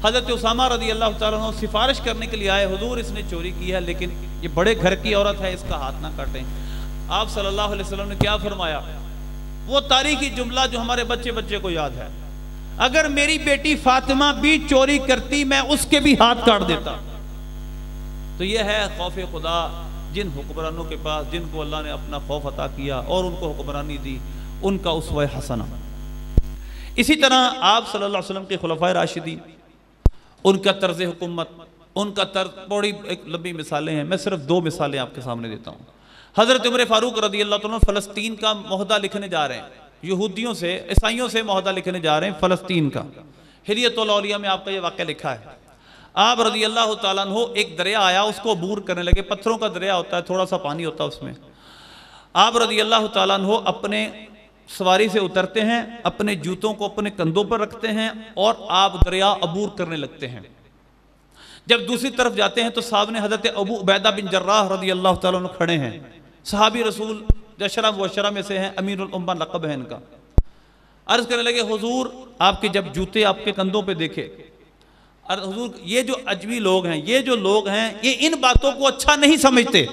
حضرت اسامہ رضی اللہ تعالیٰ عنہ سفارش کرنے کے لیے آئے، حضور اس نے چوری کی ہے لیکن یہ بڑے گھر کی عورت ہے، اس کا ہاتھ نہ کاٹیں۔ آپ صلی اللہ علیہ وسلم نے کیا فرمایا؟ وہ تاریخی جملہ جو ہمارے بچے بچے کو یاد ہے، اگر میری بیٹی فاطمہ بھی چوری کرتی میں اس کے بھی ہاتھ کاٹ دیتا۔ تو یہ ہے خوف خدا، جن حکمرانوں کے پاس جن کو اللہ نے اپنا خوف عطا کیا اور ان کو حکمرانی دی، ان کا اسوہ حسنہ۔ اسی طرح آپ صلی اللہ علیہ وسلم کے خلفائے راشدین، ان کا طرز حکومت، ان کا طرز، بڑی ایک لمبی مثالیں ہیں، میں صرف دو مثالیں آپ کے سامنے دیتا ہوں۔ حضرت عمر فاروق رضی اللہ عنہ فلسطین کا معاہدہ لکھنے جا رہے ہیں، یہودیوں سے، عیسائیوں سے معاہدہ لکھنے جا رہے ہیں فلسطین کا۔ حلیۃ الاولیاء میں آپ کا یہ واقعہ لکھا ہے۔ آپ رضی اللہ تعالیٰ عنہ ایک دریا آیا، اس کو عبور کرنے لگے، پتھروں کا دریا ہوتا ہے، تھوڑا سا پانی ہوتا ہے اس میں۔ آپ رضی اللہ تعالیٰ عنہ اپنے سواری سے اترتے ہیں، اپنے جوتوں کو اپنے کندھوں پر رکھتے ہیں اور آپ دریا عبور کرنے لگتے ہیں۔ جب دوسری طرف جاتے ہیں تو سامنے حضرت ابو عبیدہ بن جراح رضی اللہ تعالیٰ عنہ کھڑے ہیں، صحابی رسول عشرہ مبشرہ میں سے ہیں، امیر الامہ لقب ہے ان کا۔ عرض کرنے لگے حضور آپ کے جب جوتے آپ کے کندھوں پہ دیکھے، حضور یہ جو اجمی لوگ ہیں، یہ جو لوگ ہیں، یہ ان باتوں کو اچھا نہیں سمجھتے،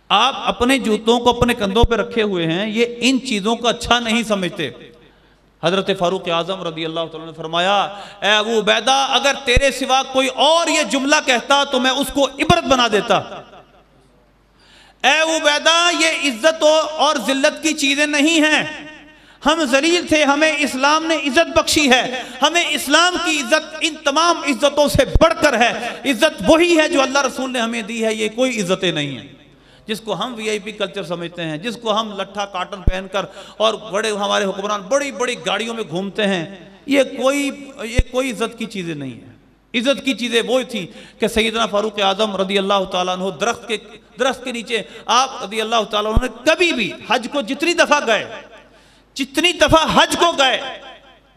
آپ اپنے جوتوں کو اپنے کندھوں پہ رکھے ہوئے ہیں، یہ ان چیزوں کو اچھا نہیں سمجھتے۔ حضرت فاروق اعظم رضی اللہ تعالیٰ نے فرمایا اے ابو عبیدہ اگر تیرے سوا کوئی اور یہ جملہ کہتا تو میں اس کو عبرت بنا دیتا۔ اے ابو عبیدہ یہ عزت اور ذلت کی چیزیں نہیں ہیں، ہم ذلیل تھے، ہمیں اسلام نے عزت بخشی ہے، ہمیں اسلام کی عزت ان تمام عزتوں سے بڑھ کر ہے، عزت وہی ہے جو اللہ رسول نے ہمیں دی ہے، یہ کوئی عزتیں نہیں ہیں جس کو ہم وی آئی پی کلچر سمجھتے ہیں، جس کو ہم لٹھا کاٹن پہن کر اور بڑے ہمارے حکمران بڑی بڑی گاڑیوں میں گھومتے ہیں، یہ کوئی عزت کی چیزیں نہیں ہیں۔ عزت کی چیزیں وہ تھی کہ سیدنا فاروق اعظم رضی اللہ تعالیٰ عنہ درخت کے نیچے آپ رضی اللہ تعالیٰ عنہ نے کبھی بھی حج کو جتنی دفعہ حج کو گئے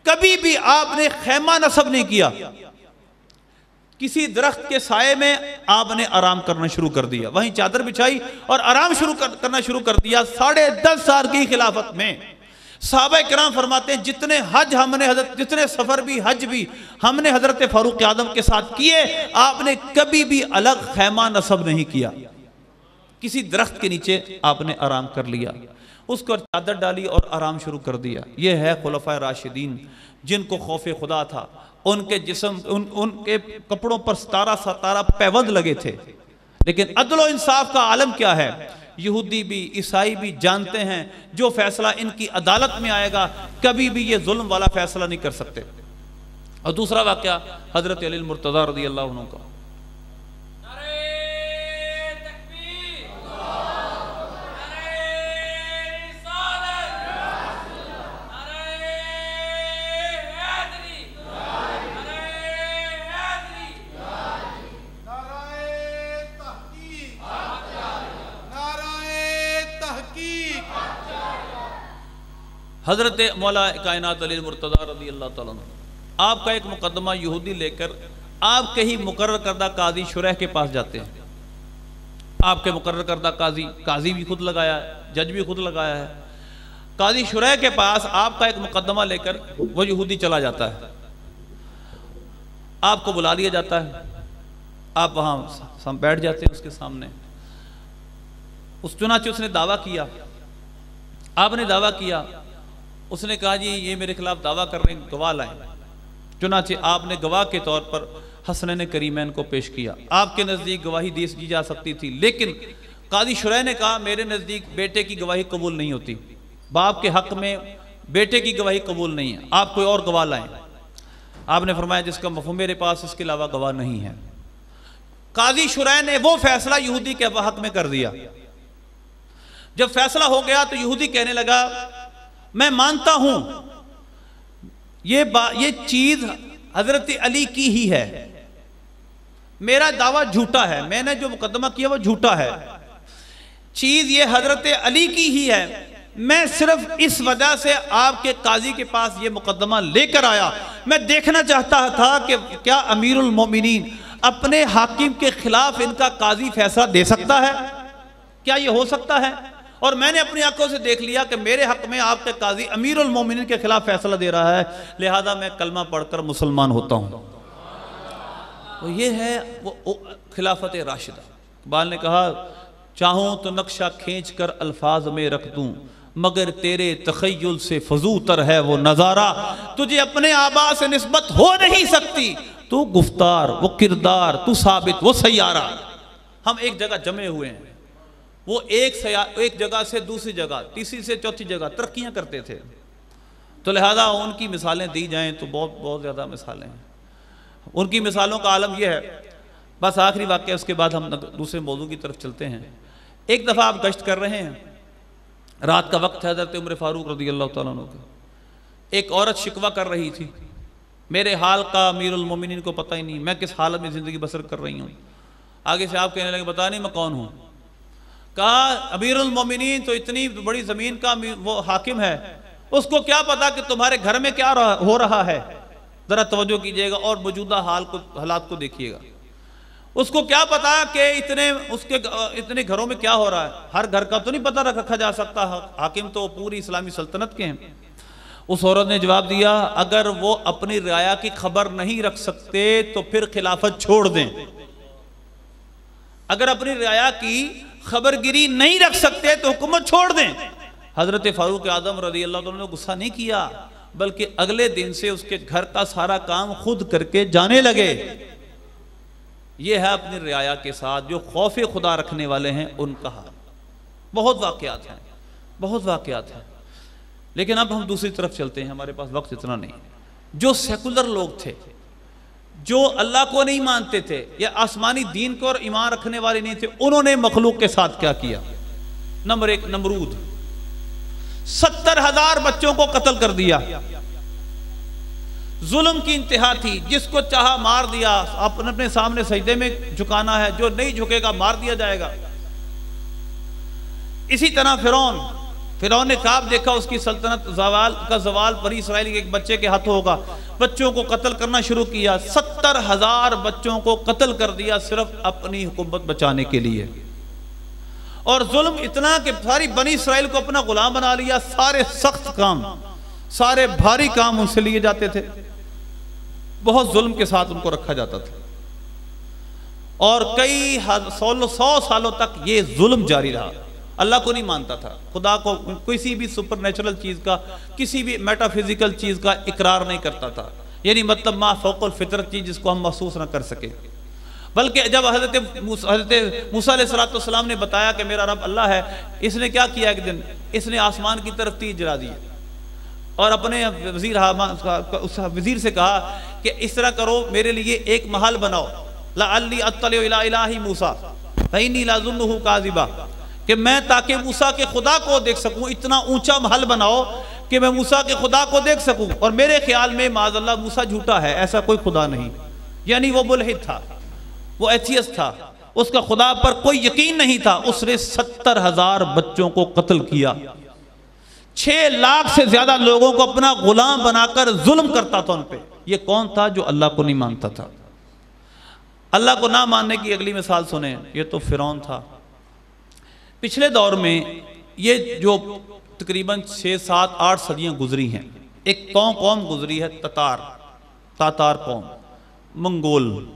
کبھی بھی آپ نے خیمہ نصب نہیں کیا، کسی درخت کے سائے میں آپ نے آرام کرنا شروع کر دیا، وہیں چادر بچھائی اور آرام کرنا شروع کر دیا۔ 10.5 سال کی خلافت میں صحابہ کرام فرماتے ہیں جتنے سفر بھی حج بھی ہم نے حضرت فاروق اعظم کے ساتھ کیے، آپ نے کبھی بھی الگ خیمہ نصب نہیں کیا، کسی درخت کے نیچے آپ نے آرام کر لیا، اس کو چادر ڈالی اور آرام شروع کر دیا۔ یہ ہے خلفائے راشدین جن کو خوف خدا تھا، ان کے جسم ان کے کپڑوں پر ستارہ پیوند لگے تھے، لیکن عدل و انصاف کا عالم کیا ہے؟ یہودی بھی عیسائی بھی جانتے ہیں جو فیصلہ ان کی عدالت میں آئے گا کبھی بھی یہ ظلم والا فیصلہ نہیں کر سکتے۔ اور دوسرا واقعہ حضرت علی المرتضی رضی اللہ عنہ کا۔ حضرت مولا کائنات علی المرتضیٰ رضی اللہ تعالیٰ عنہ آپ کا ایک مقدمہ یہودی لے کر آپ کے ہی مقرر کردہ قاضی شریح کے پاس جاتے ہیں. آپ کے مقرر کردہ قاضی بھی خود لگایا ہے, جج بھی خود لگایا ہے. قاضی شریح کے پاس آپ کا ایک مقدمہ لے کر وہ یہودی چلا جاتا ہے. آپ کو بلا لیا جاتا ہے, آپ وہاں بیٹھ جاتے ہیں اس کے سامنے. چنانچہ اس نے دعویٰ کیا, آپ نے دعویٰ کیا, اس نے کہا جی یہ میرے خلاف دعویٰ کر رہے ہیں, گواہ لائیں. چنانچہ آپ نے گواہ کے طور پر حسنین کریمین کو پیش کیا. آپ کے نزدیک گواہی دی جا سکتی تھی, لیکن قاضی شریح نے کہا میرے نزدیک بیٹے کی گواہی قبول نہیں ہوتی, باپ کے حق میں بیٹے کی گواہی قبول نہیں ہے, آپ کوئی اور گواہ لائیں. آپ نے فرمایا جس کا مفہوم میرے پاس اس کے علاوہ گواہ نہیں ہے. قاضی شریح نے وہ فیصلہ یہودی کے حق میں کر دیا. جب فیصلہ ہو گیا تو یہودی کہنے لگا میں مانتا ہوں یہ چیز حضرت علی کی ہی ہے, میرا دعویٰ جھوٹا ہے, میں نے جو مقدمہ کیا وہ جھوٹا ہے, چیز یہ حضرت علی کی ہی ہے, میں صرف اس وجہ سے آپ کے قاضی کے پاس یہ مقدمہ لے کر آیا, میں دیکھنا چاہتا تھا کہ کیا امیر المومنین اپنے حاکم کے خلاف ان کا قاضی فیصلہ دے سکتا ہے, کیا یہ ہو سکتا ہے. اور میں نے اپنی آنکھوں سے دیکھ لیا کہ میرے حق میں آپ کے قاضی امیر المومنین کے خلاف فیصلہ دے رہا ہے, لہذا میں کلمہ پڑھ کر مسلمان ہوتا ہوں. تو یہ ہے وہ خلافت راشدہ. اقبال نے کہا چاہوں تو نقشہ کھینچ کر الفاظ میں رکھ دوں, مگر تیرے تخیل سے فضو تر ہے وہ نظارہ, تجھے اپنے آبا سے نسبت ہو نہیں سکتی, تو گفتار وہ کردار تو ثابت وہ سیارہ. ہم ایک جگہ جمع ہوئے ہیں, وہ ایک جگہ سے دوسری جگہ, تیسری سے چوتھی جگہ ترقیاں کرتے تھے, تو لہذا ان کی مثالیں دی جائیں تو بہت زیادہ مثالیں ہیں. ان کی مثالوں کا عالم یہ ہے. بس آخری واقعہ, اس کے بعد ہم دوسرے موضوع کی طرف چلتے ہیں. ایک دفعہ آپ گشت کر رہے ہیں, رات کا وقت ہے, حضرت عمر فاروق رضی اللہ تعالیٰ عنہ کا. ایک عورت شکوہ کر رہی تھی میرے حال کا امیر المومنین کو پتہ ہی نہیں, میں کس حالت میں زندگی بسر کر رہی ہوں. آگے سے آپ کہنے لگے بتا نہیں میں کون ہوں. کہا امیر المومنین تو اتنی بڑی زمین کا وہ حاکم ہے, اس کو کیا پتا کہ تمہارے گھر میں کیا ہو رہا ہے. ذرا توجہ کیجئے گا اور موجودہ حالات کو دیکھیے گا. اس کو کیا پتا کہ اتنے گھروں میں کیا ہو رہا ہے. ہر گھر کا تو نہیں پتہ رکھا جا سکتا, حاکم تو پوری اسلامی سلطنت کے ہیں. اس عورت نے جواب دیا اگر وہ اپنی رعایا کی خبر نہیں رکھ سکتے تو پھر خلافت چھوڑ دیں. اگر اپنی رعایا کی خبر گیری نہیں رکھ سکتے تو حکومت چھوڑ دیں. حضرت فاروق اعظم رضی اللہ عنہ نے غصہ نہیں کیا, بلکہ اگلے دن سے اس کے گھر کا سارا کام خود کر کے جانے لگے. یہ ہے اپنی رعایا کے ساتھ جو خوف خدا رکھنے والے ہیں ان کا حال. بہت واقعات ہیں. لیکن اب ہم دوسری طرف چلتے ہیں, ہمارے پاس وقت اتنا نہیں. جو سیکولر لوگ تھے, جو اللہ کو نہیں مانتے تھے یا آسمانی دین کو اور ایمان رکھنے والے نہیں تھے, انہوں نے مخلوق کے ساتھ کیا کیا. نمبر 1 نمرود 70,000 بچوں کو قتل کر دیا. ظلم کی انتہا تھی, جس کو چاہا مار دیا, اپنے سامنے سجدے میں جھکانا ہے, جو نہیں جھکے گا مار دیا جائے گا. اسی طرح فرعون نے خواب دیکھا اس کی سلطنت کا زوال بنی اسرائیل کے ایک بچے کے ہاتھ ہوگا, بچوں کو قتل کرنا شروع کیا. 70,000 بچوں کو قتل کر دیا صرف اپنی حکومت بچانے کے لیے. اور ظلم اتنا کہ ساری بنی اسرائیل کو اپنا غلام بنا لیا. سارے سخت کام, سارے بھاری کام ان سے لیے جاتے تھے, بہت ظلم کے ساتھ ان کو رکھا جاتا تھا. اور کئی 100 سالوں تک یہ ظلم جاری رہا. اللہ کو نہیں مانتا تھا, خدا کو کسی بھی سپر نیچرل چیز کا, کسی بھی میٹا فزیکل چیز کا اقرار نہیں کرتا تھا. یعنی مطلب ما فوق الفطرت چیز جس کو ہم محسوس نہ کر سکے. بلکہ جب حضرت موسیٰ علیہ السلام نے بتایا کہ میرا رب اللہ ہے, اس نے کیا کیا ایک دن, اس نے آسمان کی طرف تیر جلا دی اور اپنے وزیر سے کہا کہ اس طرح کرو, میرے لیے ایک محل بناؤ, لعلی اطلع الی الہ موسیٰ فإنی لأظنہ کاذبا, کہ میں تاکہ موسیٰ کے خدا کو دیکھ سکوں. اتنا اونچا محل بناؤ کہ میں موسیٰ کے خدا کو دیکھ سکوں, اور میرے خیال میں معاذ اللہ موسیٰ جھوٹا ہے, ایسا کوئی خدا نہیں. یعنی وہ ملحد تھا, وہ ایتھیسٹ تھا, اس کا خدا پر کوئی یقین نہیں تھا. اس نے 70,000 بچوں کو قتل کیا. 6 لاکھ سے زیادہ لوگوں کو اپنا غلام بنا کر ظلم کرتا تھا ان پہ۔ یہ کون تھا؟ جو اللہ کو نہیں مانتا تھا۔ اللہ کو نہ ماننے کی اگلی مثال سنیں، یہ تو فرعون تھا۔ پچھلے دور میں یہ جو تقریباً 6 7 8 صدیاں گزری ہیں، ایک قوم گزری ہے، تاتار قوم، منگول،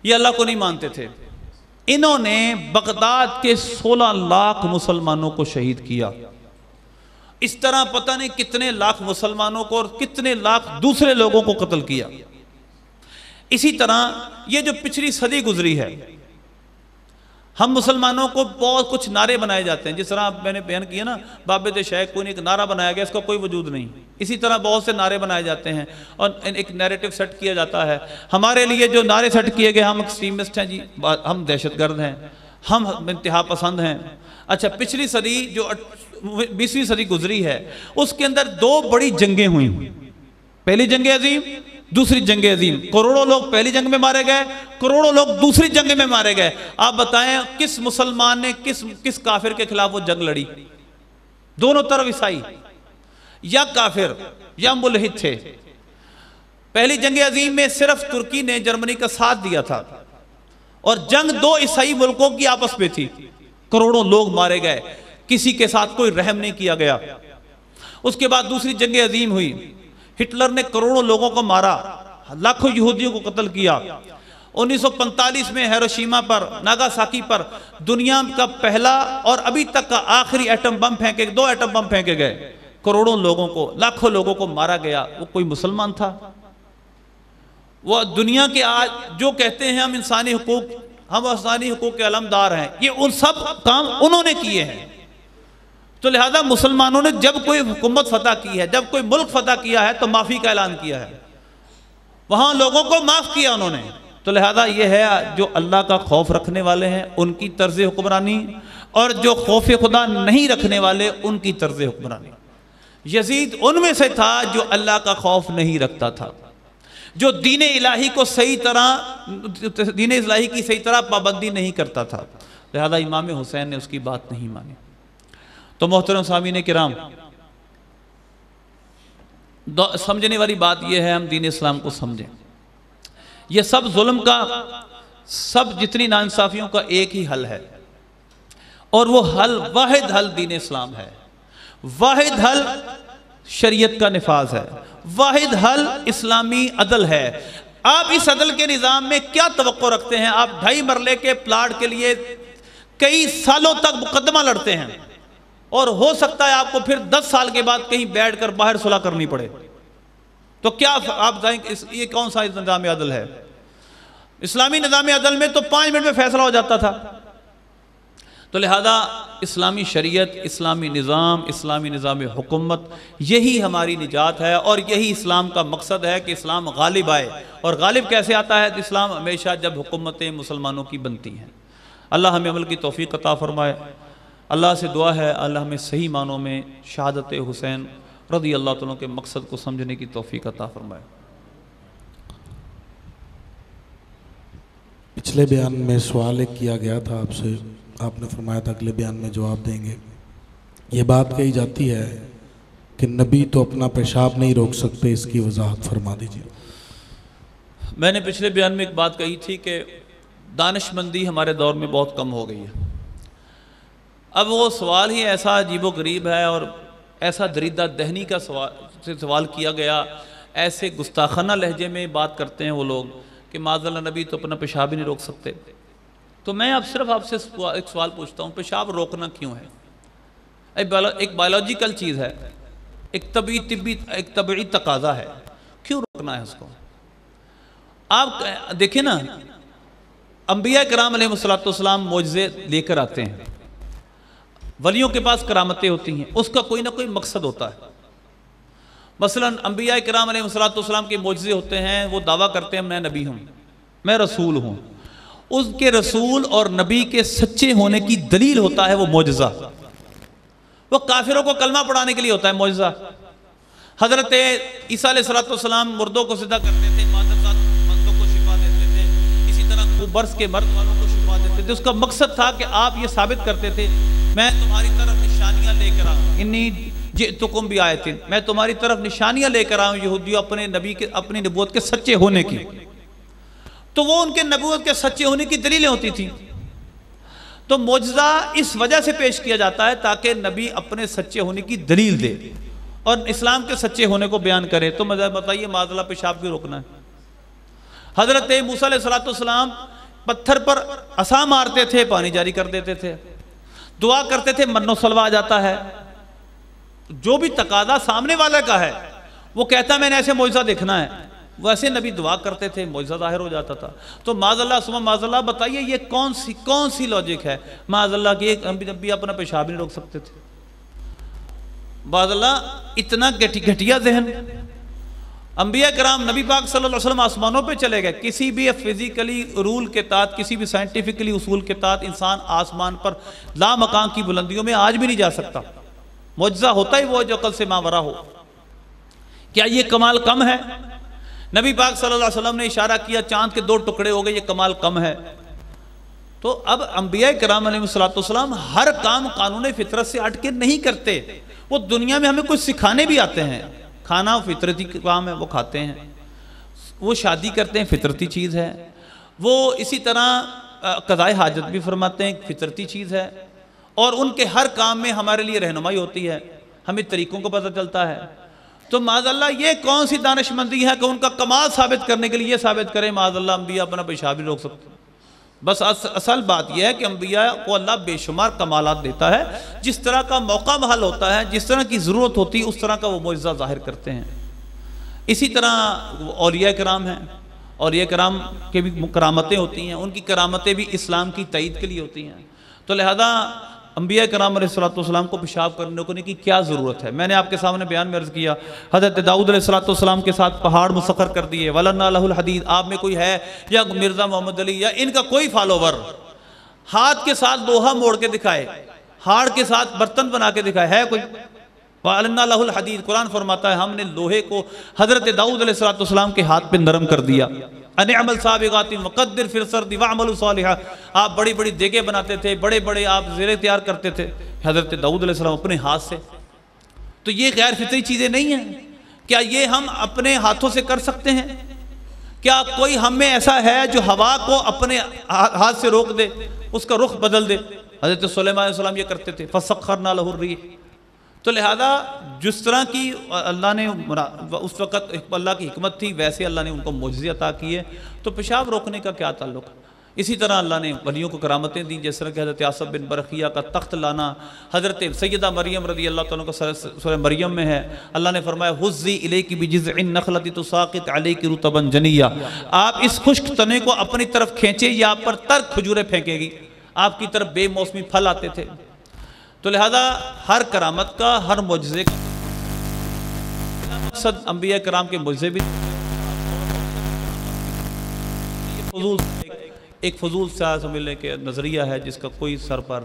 یہ اللہ کو نہیں مانتے تھے۔ انہوں نے بغداد کے 16 لاکھ مسلمانوں کو شہید کیا۔ اس طرح پتہ نہیں کتنے لاکھ مسلمانوں کو اور کتنے لاکھ دوسرے لوگوں کو قتل کیا۔ اسی طرح یہ جو پچھلی صدی گزری ہے، ہم مسلمانوں کو بہت کچھ نعرے بنائے جاتے ہیں، جس طرح میں نے بیان کیا نا، بابت شیخ کو ایک نعرہ بنایا گیا، اس کا کوئی وجود نہیں۔ اسی طرح بہت سے نعرے بنائے جاتے ہیں اور ایک نیریٹو سیٹ کیا جاتا ہے۔ ہمارے لیے جو نعرے سیٹ کیے گئے، ہم ایکسٹریمسٹ ہیں جی، ہم دہشت گرد ہیں، ہم انتہا پسند ہیں۔ اچھا، پچھلی صدی جو 20ویں صدی گزری ہے، اس کے اندر 2 بڑی جنگیں ہوئیں، پہلی جنگ عظیم، دوسری جنگ عظیم۔ کروڑوں لوگ پہلی جنگ میں مارے گئے، کروڑوں لوگ دوسری جنگ میں مارے گئے۔ آپ بتائیں کس مسلمان نے کس کافر کے خلاف وہ جنگ لڑی؟ دونوں طرف عیسائی یا کافر یا ملحد تھے۔ پہلی جنگ عظیم میں صرف ترکی نے جرمنی کا ساتھ دیا تھا، اور جنگ 2 عیسائی ملکوں کی آپس میں تھی۔ کروڑوں لوگ مارے گئے، کسی کے ساتھ کوئی رحم نہیں کیا گیا۔ اس کے بعد دوسری جنگ عظیم ہوئی، ہٹلر نے کروڑوں لوگوں کو مارا، لاکھوں یہودیوں کو قتل کیا۔ 1945 میں ہیروشیما پر، ناگاساکی پر دنیا کا پہلا اور ابھی تک کا آخری ایٹم بم پھینکے، 2 ایٹم بم پھینکے گئے، کروڑوں لوگوں کو، لاکھوں لوگوں کو مارا گیا۔ وہ کوئی مسلمان تھا؟ وہ دنیا کے آج جو کہتے ہیں ہم انسانی حقوق کے علمدار ہیں، یہ ان سب کام انہوں نے کیے ہیں۔ تو لہذا مسلمانوں نے جب کوئی حکومت فتح کی ہے، جب کوئی ملک فتح کیا ہے، تو معافی کا اعلان کیا ہے، وہاں لوگوں کو معاف کیا انہوں نے۔ تو لہذا یہ ہے جو اللہ کا خوف رکھنے والے ہیں ان کی طرز حکمرانی، اور جو خوف خدا نہیں رکھنے والے ان کی طرز حکمرانی۔ یزید ان میں سے تھا جو اللہ کا خوف نہیں رکھتا تھا، جو دین الہی کی صحیح طرح پابندی نہیں کرتا تھا۔ لہذا امام حسین نے اس کی بات نہیں مانی۔ تو محترم سامعین کرام، سمجھنے والی بات یہ ہے، ہم دین اسلام کو سمجھیں۔ یہ سب ظلم کا، سب جتنی ناانصافیوں کا ایک ہی حل ہے، اور وہ حل، واحد حل دین اسلام ہے، واحد حل شریعت کا نفاذ ہے، واحد حل اسلامی عدل ہے۔ آپ اس عدل کے نظام میں کیا توقع رکھتے ہیں؟ آپ 2.5 مرلے کے پلاٹ کے لیے کئی سالوں تک مقدمہ لڑتے ہیں، اور ہو سکتا ہے آپ کو پھر 10 سال کے بعد کہیں بیٹھ کر باہر صلح کرنی پڑے۔ تو کیا آپ بتائیں یہ کون سا نظام عدل ہے؟ اسلامی نظام عدل میں تو 5 منٹ میں فیصلہ ہو جاتا تھا۔ تو لہذا اسلامی شریعت، اسلامی نظام حکومت، یہی ہماری نجات ہے، اور یہی اسلام کا مقصد ہے کہ اسلام غالب آئے۔ اور غالب کیسے آتا ہے؟ اسلام ہمیشہ جب حکومتیں مسلمانوں کی بنتی ہیں۔ اللہ ہمیں عمل کی توفیق عطا فرمائے۔ اللہ سے دعا ہے اللہ ہمیں صحیح معنوں میں شہادت حسین رضی اللہ تعالیٰ کے مقصد کو سمجھنے کی توفیق عطا فرمائے۔ پچھلے بیان میں سوال ایک کیا گیا تھا آپ سے، آپ نے فرمایا تھا اگلے بیان میں جواب دیں گے۔ یہ بات کہی جاتی ہے کہ نبی تو اپنا پیشاب نہیں روک سکتے، اس کی وضاحت فرما دیجیے۔ میں نے پچھلے بیان میں ایک بات کہی تھی کہ دانش مندی ہمارے دور میں بہت کم ہو گئی ہے۔ اب وہ سوال ہی ایسا عجیب و غریب ہے، اور ایسا دریدہ دہنی کا سوال کیا گیا، ایسے گستاخانہ لہجے میں بات کرتے ہیں وہ لوگ کہ معاذ اللہ نبی تو اپنا پیشاب ہی نہیں روک سکتے۔ تو میں اب صرف آپ سے ایک سوال پوچھتا ہوں، پیشاب روکنا کیوں ہے؟ ایک بایولوجیکل چیز ہے، ایک طبعی تقاضا ہے، کیوں روکنا ہے اس کو؟ آپ دیکھیں نا، انبیاء کرام علیہ السلام معجزے لے کر آتے ہیں، ولیوں کے پاس کرامتیں ہوتی ہیں، اس کا کوئی نہ کوئی مقصد ہوتا ہے۔ مثلا انبیاء کرام علیہ السلام کے معجزے ہوتے ہیں، وہ دعویٰ کرتے ہیں میں نبی ہوں، میں رسول ہوں۔ اس کے رسول اور نبی کے سچے ہونے کی دلیل ہوتا ہے وہ معجزہ۔ وہ کافروں کو کلمہ پڑھانے کے لیے ہوتا ہے معجزہ۔ حضرت عیسیٰ علیہ السلام مردوں کو زندہ کرتے تھے، مردوں کو شفا دیتے تھے، اسی طرح برس کے مرد والوں کو شفا دیتے تھے۔ اس کا مقصد تھا کہ آپ یہ ثابت کرتے تھے میں تمہاری طرف نشانیاں لے کر آؤں، انی جئتکم بآیۃ، میں تمہاری طرف نشانیاں لے کر آیا ہوں یہودیوں اپنی نبوت کے سچے ہونے کی۔ تو وہ ان کے نبوت کے سچے ہونے کی دلیلیں ہوتی تھیں۔ تو معجزہ اس وجہ سے پیش کیا جاتا ہے تاکہ نبی اپنے سچے ہونے کی دلیل دے اور اسلام کے سچے ہونے کو بیان کرے۔ تو مجھے بتائیے معاذ اللہ پیشاب کیوں روکنا ہے؟ حضرت موسیٰ علیہ السلام پتھر پر عصا مارتے تھے، پانی جاری کر دیتے تھے، دعا کرتے تھے، من و سلوہ آ جاتا ہے۔ جو بھی تقاضا سامنے والے کا ہے وہ کہتا ہے میں نے ایسے معجزہ دیکھنا ہے، ویسے نبی دعا کرتے تھے، معجزہ ظاہر ہو جاتا تھا۔ تو معاذ اللہ ثم معاذ اللہ بتائیے یہ کون سی لاجک ہے معاذ اللہ کی ایک نبی اپنا پیشاب نہیں روک سکتے تھے؟ معاذ اللہ اتنا گھٹیا ذہن۔ انبیاء کرام نبی پاک صلی اللہ علیہ وسلم آسمانوں پہ چلے گئے، کسی بھی فزیکلی رول کے تحت، کسی بھی سائنٹیفکلی اصول کے تحت انسان آسمان پر لا مکان کی بلندیوں میں آج بھی نہیں جا سکتا۔ معجزہ ہوتا ہی وہ جو عقل سے ماورا ہو۔ کیا یہ کمال کم ہے؟ نبی پاک صلی اللہ علیہ وسلم نے اشارہ کیا چاند کے 2 ٹکڑے ہو گئے، یہ کمال کم ہے؟ تو اب انبیاء کرام علیہ السلام ہر کام قانون فطرت سے ہٹ کے نہیں کرتے۔ وہ دنیا میں ہمیں کچھ سکھانے بھی آتے ہیں۔ کھانا فطرتی کام ہے، وہ کھاتے ہیں۔ وہ شادی کرتے ہیں، فطرتی چیز ہے۔ وہ اسی طرح قضاء حاجت بھی فرماتے ہیں، فطرتی چیز ہے۔ اور ان کے ہر کام میں ہمارے لیے رہنمائی ہوتی ہے، ہمیں طریقوں کو پتہ چلتا ہے۔ تو معاذ اللہ یہ کون سی دانش مندی ہے کہ ان کا کمال ثابت کرنے کے لیے یہ ثابت کریں معاذ اللہ انبیاء اپنا پیشاب نہیں روک سکتے؟ بس اصل بات یہ ہے کہ انبیاء کو اللہ بے شمار کمالات دیتا ہے، جس طرح کا موقع محل ہوتا ہے، جس طرح کی ضرورت ہوتی ہے، اس طرح کا وہ معجزہ ظاہر کرتے ہیں۔ اسی طرح اولیاء کرام ہیں، اولیاء کرام کے بھی کرامتیں ہوتی ہیں، ان کی کرامتیں بھی اسلام کی تائید کے لیے ہوتی ہیں۔ تو لہذا انبیاء کرام علیہ السلام کو پیشاب کرنے کی کیا ضرورت ہے؟ میں نے آپ کے سامنے بیان میں عرض کیا، حضرت داؤد علیہ السلام کے ساتھ پہاڑ مسخر کر دیے، وَلَنَّا لَهُ الْحَدِيدِ۔ آپ میں کوئی ہے یا مرزا محمد علی یا ان کا کوئی فالوور ہاتھ کے ساتھ لوہا موڑ کے دکھائے، ہاڑ کے ساتھ برتن بنا کے دکھائے، ہے کوئی؟ وَلَنَّا لَهُ الْحَدِيدِ۔ قرآن فرماتا ہے ہم نے لوہے کو حضرت داؤد علیہ السلام کے ہاتھ پہ نرم کر دیا۔ اَنِعْمَلْ سَابِغَاتٍ وَقَدِّرْ فِي السَّرْدِ وَعْمَلُوا صَالِحًا۔ آپ بڑی بڑی دیگیں بناتے تھے، بڑے بڑے آپ زیریں تیار کرتے تھے حضرت داؤد علیہ السلام اپنے ہاتھ سے۔ تو یہ غیر فطری چیزیں نہیں ہیں؟ کیا یہ ہم اپنے ہاتھوں سے کر سکتے ہیں؟ کیا کوئی ہم میں ایسا ہے جو ہوا کو اپنے ہاتھ سے روک دے، اس کا رخ بدل دے؟ حضرت سلیمان علیہ السلام یہ کرتے تھے، فَسَخَّرْنَا لَهُ الرِّيحَ۔ تو لہذا جس طرح کی اللہ نے اس وقت اللہ کی حکمت تھی، ویسے اللہ نے ان کو معجزے عطا کیے۔ تو پیشاب روکنے کا کیا تعلق؟ اسی طرح اللہ نے ولیوں کو کرامتیں دیں، جس طرح کہ حضرت آصف بن برقیہ کا تخت لانا، حضرت سیدہ مریم رضی اللہ تعالیٰ کا سورہ مریم میں ہے، اللہ نے فرمایا ہُزِّی اِلَیْکِ بِجِذْعِ النَّخْلَةِ تُسَاقِطْ عَلَیْکِ رُطَبًا جَنِیًّا۔ آپ اس خشک تنے کو اپنی طرف کھینچے، یہ آپ پر تر کھجوریں پھینکے گی۔ آپ کی طرف بے موسمی پھل آتے تھے۔ تو لہذا ہر کرامت کا، ہر معجزے کا مقصد انبیاء کرام کے معجزے بھی ایک فضول سا سمجھ لیں کہ نظریہ ہے جس کا کوئی سر پر